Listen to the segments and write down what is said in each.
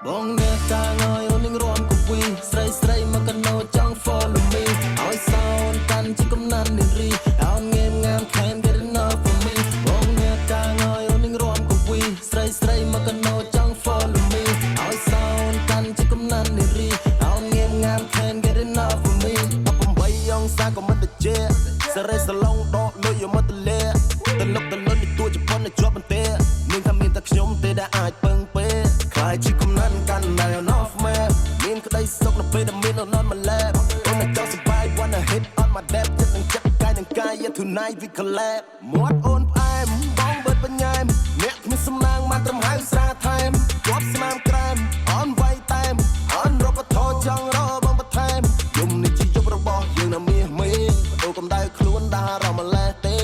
Bong nghe ta ngồi ôn ninh rộn của vi Sray sray mà cần nô trong follow me Ôi sao tan chỉ công nan đi ri Áo nghiêm ngam can't get enough of me Bong nghe ta ngồi ôn ninh rộn của vi Sray sray mà cần nô trong follow me Ôi sao tan chỉ công nan đi ri Áo nghiêm ngam can't get enough of me Apam bay yong sa có mất được chê Sray salong đo lôi yo mất lệ Tân lốc đi tua chụp con này chua bàn tê Nên tham miên ta nhóm tê đã ai bưng bê Khai chỉ công nanกันได้เอา off man មានក្តីសុខនៅពេលដែលមាននៅ on my lap អូនតែចង់សប្បាយ wanna hit on my dap ចិត្តនឹងចិត្តកាយនឹងកាយ yeah tonight we collab មាត់អូនផ្អែមបងបិទបញ្ញាមអ្នកគ្មានសំណាងមកត្រឹមហៅស្រាថែមជាប់ស្នាមក្រែមអូនវាយតែមអូនរកធចង់របងបន្ថែមយំនេះជាយប់របស់យើងណាមាសមេបដូរកម្ដៅខ្លួនដារមឡេះទេ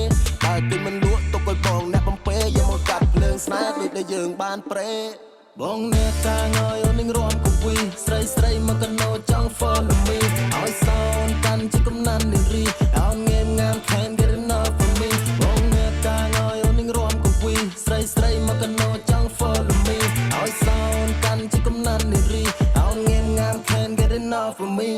តែគេមិនលក់ទុកឲ្យបងអ្នកបំពេយកមកកាត់ភ្លើងស្នេហ៍ដូចដែលយើងបានប្រេបងអ្នកតាងើយអូននឹងរំគវីស្រីស្រីមកកណោចង់ follow me ឲ្យសោនកាន់ជាកំណាន់នារីអោនងៀមងាម can't get enough of me បងអ្នកតាងើយអូននឹងរំគវីស្រីស្រីមកកណោចង់ follow me ឲ្យសោនកាន់ជាកំណាន់នារីអោនងៀមងាម can't get enough of me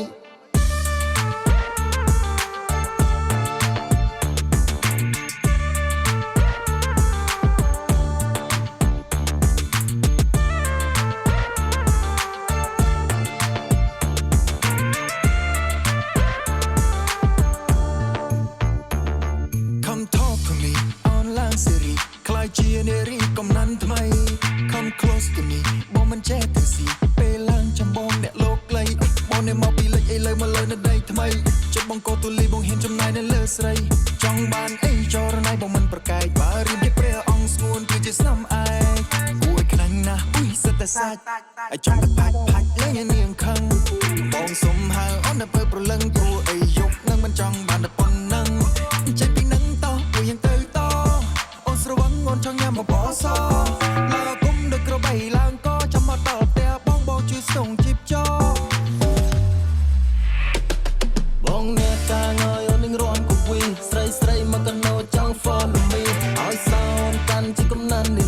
ជានារីកំណាន់ថ្មី Come close to me បងមិនចេះទៅស៊ីពេលឡើងចំបងអ្នកលោកក្លីបងនេះមកពីលេចអីលើមកលើនៅដីថ្មីចិត្តបងកោទូលីបងហ៊ានចំណាយនៅលើស្រីចង់បានអីចរណៃបងមិនប្រកែកបើរៀនជាព្រះអង្គស្ងួនគឺជាស្នំឯងគួរខ្លាញ់ណាស់អ៊ុយសិតតែសាច់ឲ្យចង់ទៅផាច់លេងនាងខឹងបងសុំហៅអូនទៅប្រលឹងព្រោះអីយប់នឹងមិនចង់បានតែប៉ុណ្ណឹងចេះពីនឹងតោះពួកយើងទៅតអូនស្រវឹងអូនចង់ញ៉ាំបបរសឡើគុំដូចក្របីឡើងក៏ចាំមកដល់ផ្ទះបងជួយស្ទងជីបចោបងអ្នកតាងើយអូននឹងរំគវីស្រីស្រីមកកណោចង់ follow me ឲ្យសោនកាន់ជាកំណាន់